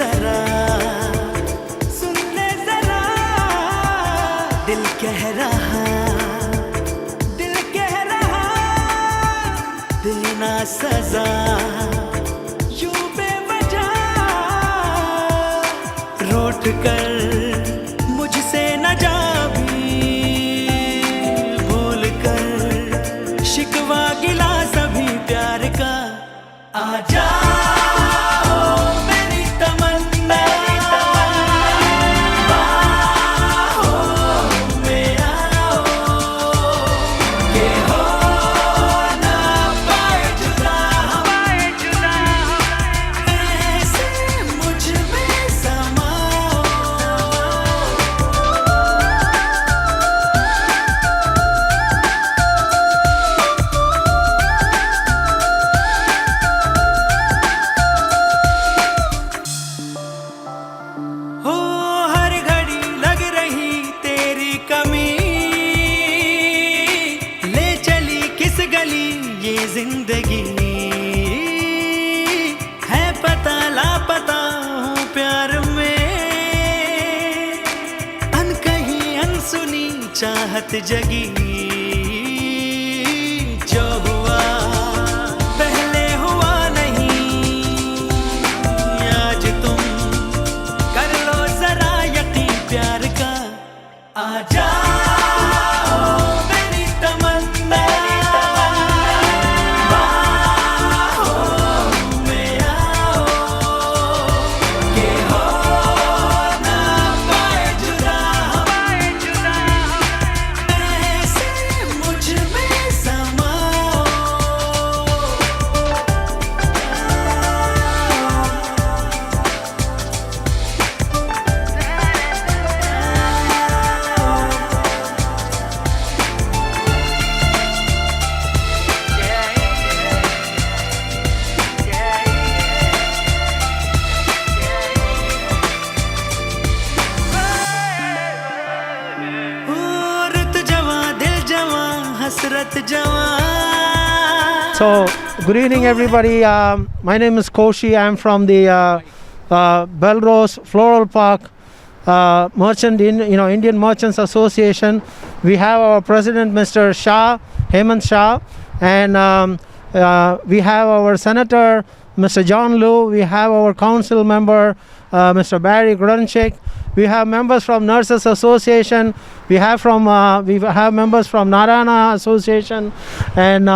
जरा, सुन ले जरा, दिल कह रहा, दिल कह रहा, दिल ना सजा, यूं बेवजह रूठ कर मुझसे न जा भी, भूल कर शिकवा गिला सभी प्यार का, आजा जिंदगी है पता लापता हूँ प्यार में, अनकही अनसुनी चाहत जगी, जो हुआ पहले हुआ नहीं, आज तुम कर लो जरा यकीन प्यार का, आजा So, good evening everybody. My name is Koshi. I'm from the Belrose Floral Park Indian Merchants Association. We have our president, Mr. Shah, Hemant Shah, and we have our senator, Mr. John Liu. We have our council member, Mr. Barry Grunchik. We have members from Nurses Association. We have members from Narayana Association, and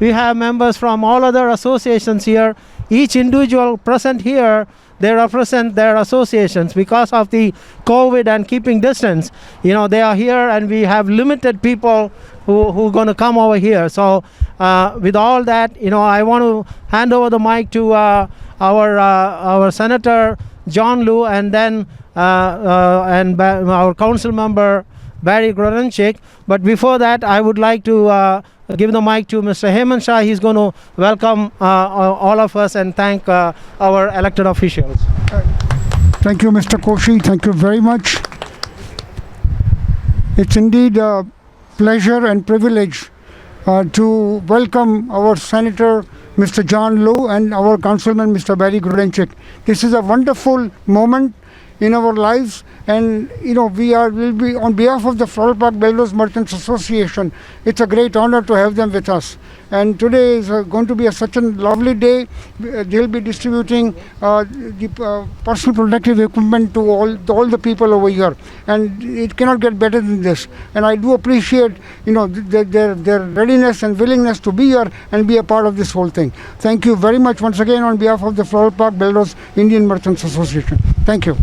we have members from all other associations here. Each individual present here, they represent their associations. Because of the COVID and keeping distance, they are here, and we have limited people who are going to come over here. So with all that, I want to hand over the mic to our senator John Liu, and then our council member Barry Grunchik. But before that, I would like to give the mic to Mr. Hemant Shah. He's going to welcome all of us and thank our elected officials. Thank you, Mr. Koshi. Thank you very much. It's indeed a pleasure and privilege to welcome our Senator, Mr. John Liu, and our Councilman, Mr. Barry Grunchik. This is a wonderful moment in our lives, and will be on behalf of the Floral Park Belrose Merchants Association. It's a great honor to have them with us. And today is going to be such a lovely day. They'll be distributing the personal protective equipment to all the people over here, and it cannot get better than this. And I do appreciate their readiness and willingness to be here and be a part of this whole thing. Thank you very much once again on behalf of the Floral Park Belrose Indian Merchants Association. Thank you.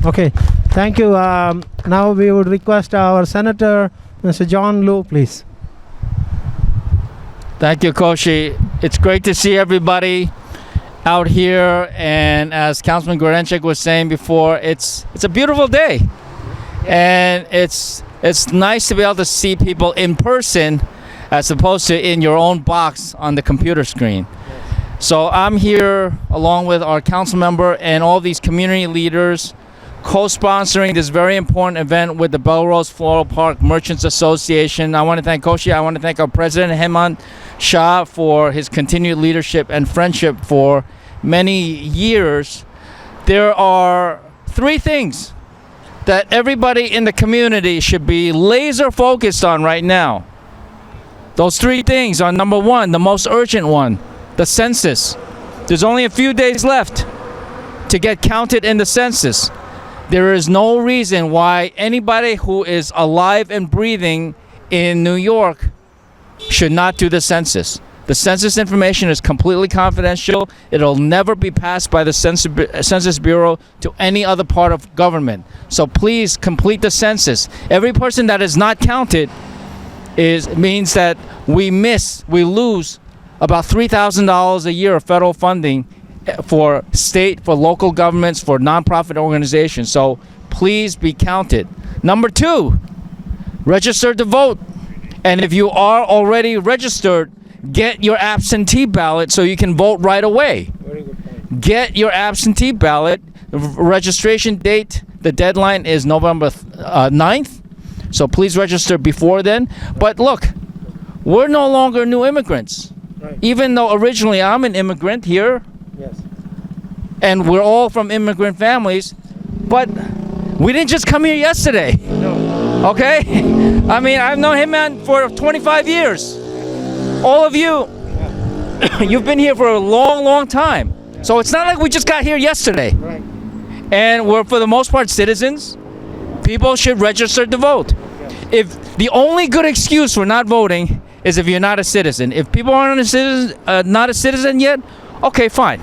Okay, thank you. Now we would request our Senator, Mr. John Liu, please. Thank you, Koshi. It's great to see everybody out here, and as Councilman Gorenchik was saying before, it's a beautiful day, and it's nice to be able to see people in person as opposed to in your own box on the computer screen. So I'm here along with our council member and all these community leaders co-sponsoring this very important event with the Belrose Floral Park Merchants Association. I want to thank Koshi. I want to thank our president, Hemant Shah, for his continued leadership and friendship for many years there are 3 things that everybody in the community should be laser focused on right now. Those 3 things are: number 1, the most urgent one, the census. There's only a few days left to get counted in the census. There is no reason why anybody who is alive and breathing in New York should not do the census. The census information is completely confidential. It'll never be passed by the Census Bureau to any other part of government. So please complete the census. Every person that is not counted means that we lose about $3,000 a year of federal funding for state, for local governments, for nonprofit organizations. So please be counted. Number 2, register to vote. And if you are already registered, get your absentee ballot so you can vote right away. Very good point. Get your absentee ballot. Registration date, the deadline is November 9th. So please register before then. But look, we're no longer new immigrants. Right. Even though originally I'm an immigrant here, Yes. and we're all from immigrant families, but we didn't just come here yesterday. No. Okay? I mean, I've known him, man, for 25 years. All of you, you've been here for a long, long time. So it's not like we just got here yesterday. Right. And we're, for the most part, citizens. People should register to vote. If the only good excuse for not voting is if you're not a citizen. If people aren't not a citizen yet, okay, fine.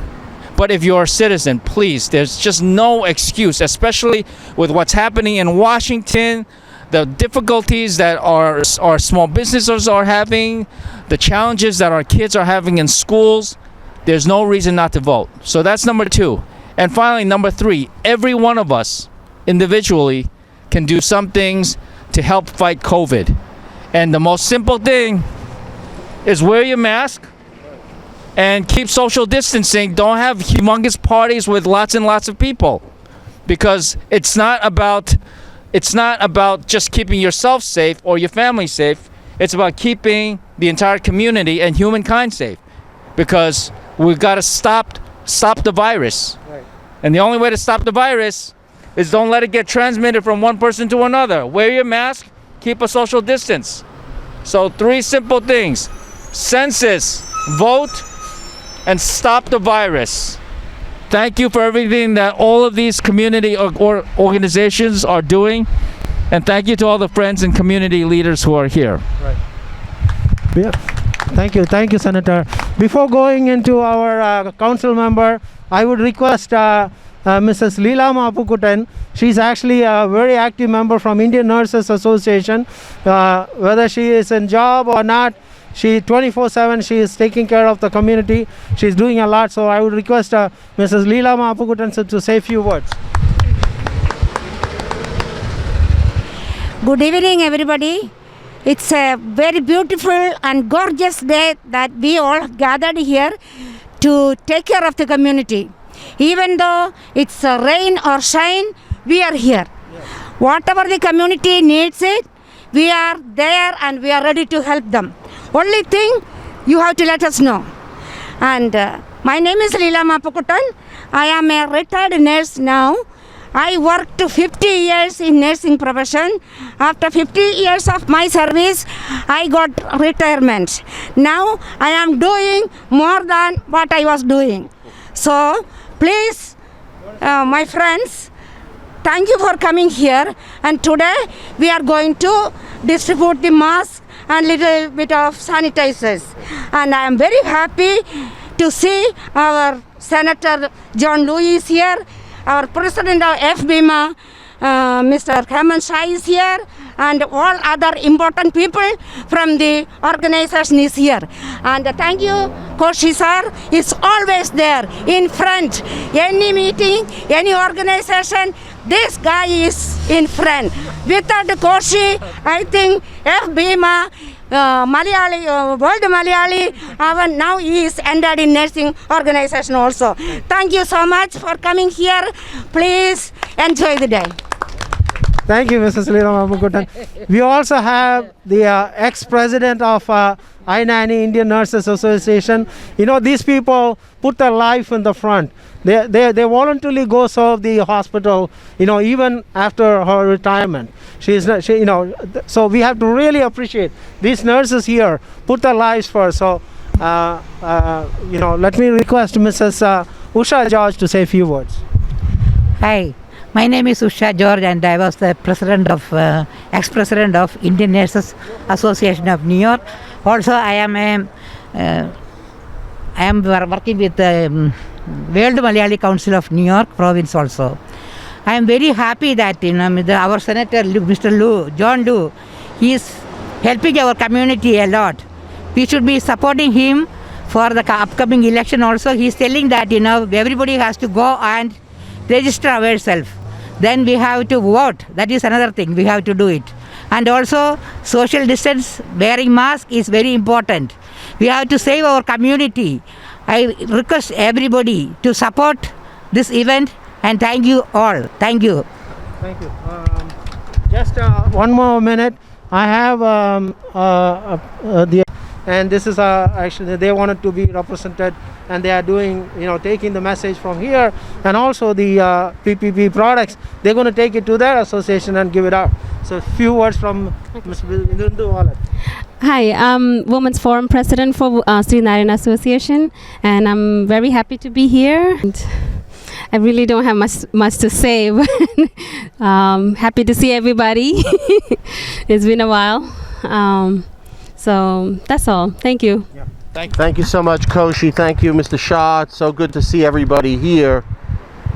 But if you're a citizen, please, there's just no excuse, especially with what's happening in Washington, the difficulties that our small businesses are having, the challenges that our kids are having in schools. There's no reason not to vote. So that's number 2. And finally, number 3, every one of us individually can do some things to help fight COVID. And the most simple thing is wear your mask and keep social distancing. Don't have humongous parties with lots and lots of people, because it's not about just keeping yourself safe or your family safe. It's about keeping the entire community and humankind safe, because we've got to stop the virus. Right. And the only way to stop the virus is don't let it get transmitted from one person to another. Wear your mask, keep a social distance. So 3 simple things: census, vote, and stop the virus. Thank you for everything that all of these community organizations are doing. And thank you to all the friends and community leaders who are here. Right. Yeah. Thank you, Senator. Before going into our council member, I would request Mrs. Leela Mapukutan. She's actually a very active member from Indian Nurses Association. Whether she is in job or not, she 24/7 she is taking care of the community. She's doing a lot. So I would request Mrs. Leela Mapukutan to say a few words. Good evening, everybody. It's a very beautiful and gorgeous day that we all gathered here to take care of the community. Even though it's rain or shine, we are here. Yes. Whatever the community needs it, we are there and we are ready to help them. Only thing, you have to let us know. And my name is Leela Mapukutan. I am a retired nurse now. I worked 50 years in nursing profession. After 50 years of my service, I got retirement. Now I am doing more than what I was doing. So please, my friends, thank you for coming here. And today we are going to distribute the masks and little bit of sanitizers. And I am very happy to see our Senator John Louis is here. Our President of Fbima, Mr. SHAJI is here, and all other important people from the organization is here. And thank you, Koshi sir is always there in front. Any meeting, any organization, this guy is in front. Without Koshi, I think Fbima, Malayali, World Malayali, now he is entered in nursing organization also. Thank you so much for coming here. Please enjoy the day. Thank you, Mrs. Leela Mapukutan. We also have the ex-president of INANI, Indian Nurses Association. You know, these people put their life in the front. They voluntarily go serve the hospital, you know, even after her retirement. So we have to really appreciate these nurses here put their lives first. So, let me request Mrs. Usha George to say a few words. Hi, my name is Usha George and I was the ex-president of Indian Nurses Association of New York. Also, I am working with the World Malayali Council of New York province also. I am very happy that our Senator Mr. John Lu, he is helping our community a lot. We should be supporting him for the upcoming election also. He is telling that everybody has to go and register ourselves. Then we have to vote. That is another thing. We have to do it. And also social distance, wearing mask is very important. We have to save our community. I request everybody to support this event and thank you all. Thank you. Thank you. Just one more minute. I have and this is actually they wanted to be represented, and they are doing, taking the message from here, and also the PPP products. They're going to take it to their association and give it out. So a few words from Ms. Bindu Wallet. Hi, I'm Women's Forum President for Sri Narayana Association, and I'm very happy to be here. And I really don't have much to say, but happy to see everybody. It's been a while. So that's all. Thank you. Yeah. Thank you so much, Koshi. Thank you, Mr. Shah. It's so good to see everybody here.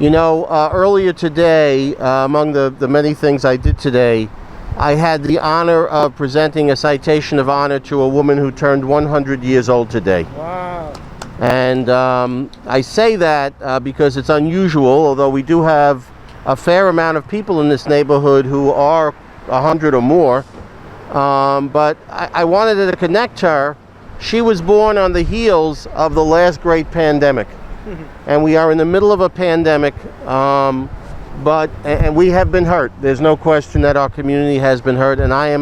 Earlier today, among the many things I did today, I had the honor of presenting a citation of honor to a woman who turned 100 years old today. Wow. And I say that because it's unusual, although we do have a fair amount of people in this neighborhood who are 100 or more. But I wanted to connect her. She was born on the heels of the last great pandemic. And we are in the middle of a pandemic, and we have been hurt. There's no question that our community has been hurt, and I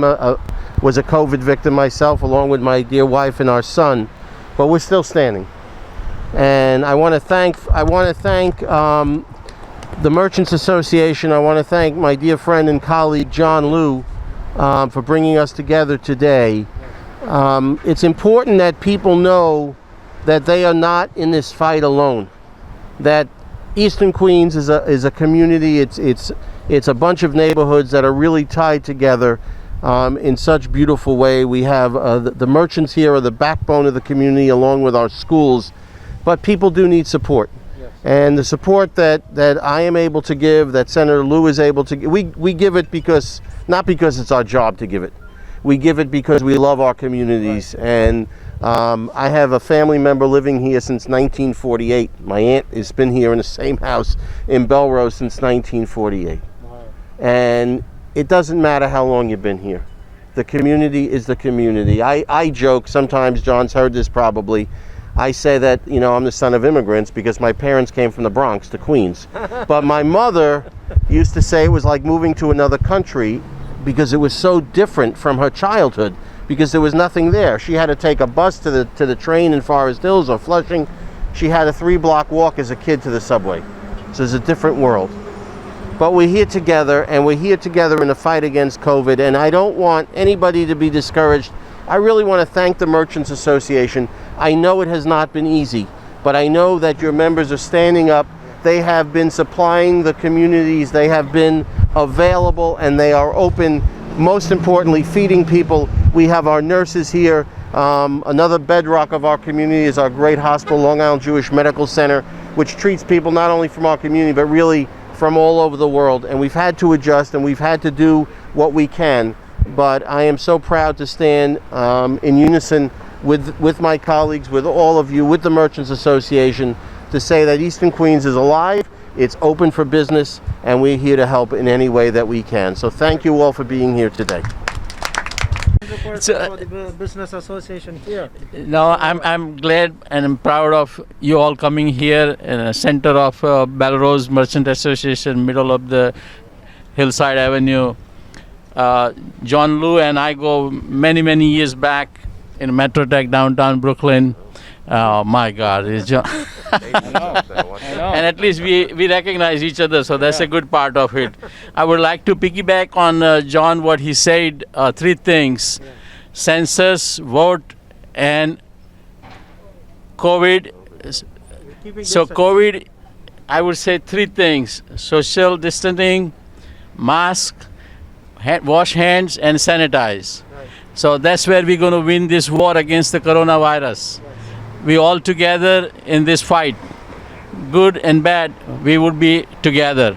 was a COVID victim myself, along with my dear wife and our son, but we're still standing. And I want to thank the Merchants Association. I want to thank my dear friend and colleague John Lu for bringing us together today. It's important that people know that they are not in this fight alone. That Eastern Queens is a community. It's a bunch of neighborhoods that are really tied together in such beautiful way. We have the merchants here are the backbone of the community, along with our schools. But people do need support. Yes. And the support that I am able to give, that Senator Lu is able to give, we give it not because it's our job to give it. We give it because we love our communities. Right. And I have a family member living here since 1948. My aunt has been here in the same house in Belrose since 1948. Wow. And it doesn't matter how long you've been here. The community is the community. I joke, sometimes John's heard this probably, I say that, I'm the son of immigrants because my parents came from the Bronx to Queens. But my mother used to say it was like moving to another country because it was so different from her childhood, because there was nothing there. She had to take a bus to the train in Forest Hills or Flushing. She had a 3-block walk as a kid to the subway. So it's a different world. But we're here together, and we're here together in the fight against COVID, and I don't want anybody to be discouraged. I really want to thank the Merchants Association. I know it has not been easy, but I know that your members are standing up. They have been supplying the communities. They have been available, and they are open, most importantly, feeding people. We have our nurses here. Another bedrock of our community is our great hospital, Long Island Jewish Medical Center, which treats people not only from our community, but really from all over the world. And we've had to adjust, and we've had to do what we can. But I am so proud to stand in unison with my colleagues, with all of you, with the Merchants Association, to say that Eastern Queens is alive, it's open for business, and we're here to help in any way that we can. So thank you all for being here today. The business association here. No, I'm glad and I'm proud of you all coming here in the center of Belrose Merchant Association, middle of the Hillside Avenue. John Lu and I go many years back, in Metrotech downtown Brooklyn. My God, it's John. And at least we recognize each other, so that's a good part of it. I would like to piggyback on John, what he said, three things: census, vote, and COVID. So COVID, I would say three things: social distancing, mask, wash hands, and sanitize. So that's where we're going to win this war against the coronavirus. We all together in this fight, good and bad, we would be together.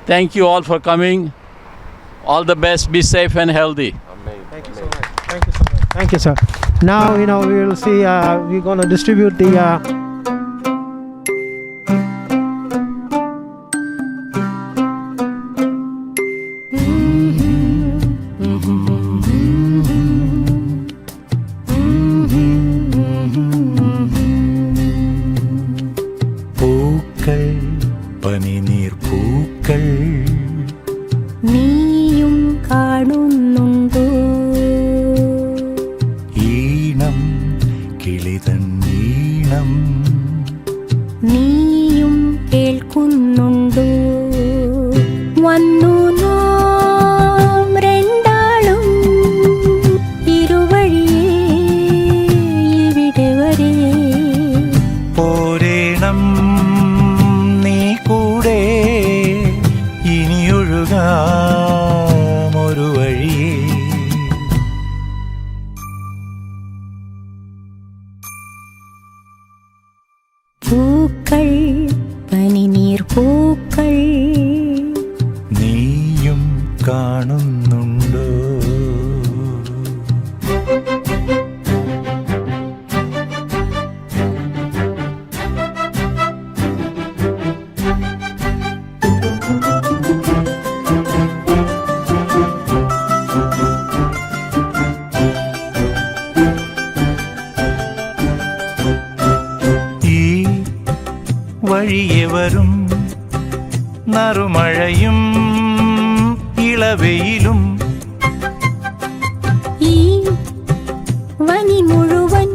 Thank you all for coming. All the best. Be safe and healthy. Thank you so much. Thank you so much. Thank you, sir. Now, we will see, we're going to distribute the... പനിനീർ പൂക്കൾ നീയും കാണുന്നുണ്ടോ ഈണം കിളിതൻ ഈണം നീയും കേൾക്കുന്നുണ്ടോ വന്നു നാം രണ്ടാളും ഇരുവഴിയേ ഇവിടെ വരെ പോരേണം നീ കൂടെ ഇനിയൊഴുകാം ഒരു വഴിയേ പൂക്കൾ പനിനീർ പൂക്കൾ നീയും കാണുന്നുണ്ടോ ഈ വഴിയെ വരും നറുമഴയും ഇളവെയിലും ഈ വനി മുഴുവൻ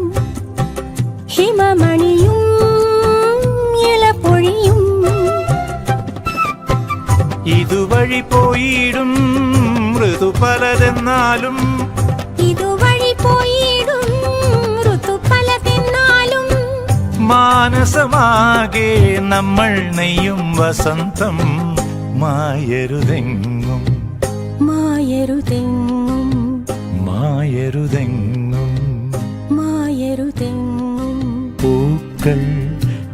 ഹിമമണിയും ഇളപൊഴിയും ഇതുവഴി പോയിടും ഋതു പലതെന്നാലും ഇതുവഴി പോയിടും ഋതു പലതെന്നാലും മാനസമാകെ നമ്മൾ നെയ്യും വസന്തം മായരുതെങ്ങും മായരുതെങ്ങും മായരുതെങ്ങും മായരുതെങ്ങും പൂക്കൾ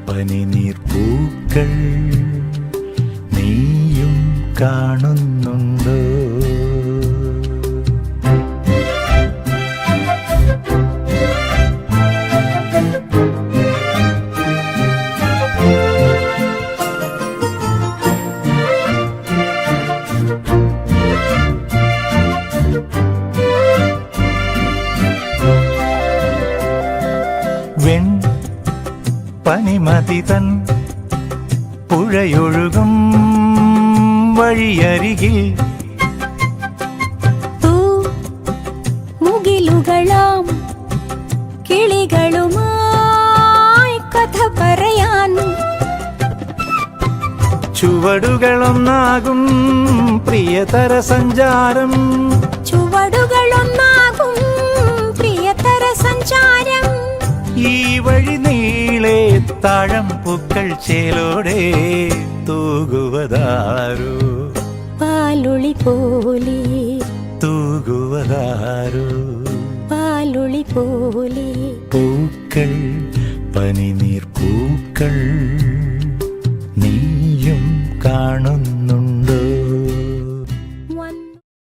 പനിനീർ പൂക്കൾ നീയും കാണുന്നുണ്ടോ വെൺ പനിമതിതൻ പുഴയൊഴുകും വഴിയരികിൽ തൂ മുകിലുകളാം കിളികളുമായി കഥ പറയാൻ ചുവടുകളൊന്നാകും പ്രിയതര സഞ്ചാരം ചുവടുകളൊന്നാകും പ്രിയതര സഞ്ചാരം ഈ വഴി നീളെ താഴം പൂക്കൾ ചേലോടെ തൂകുവതാരോ പാലുളി പോലെ തൂകുവതാരോ പാലുളി പോലെ പൂക്കൾ പനിനീർ പൂക്കൾ നീയും കാണുന്നു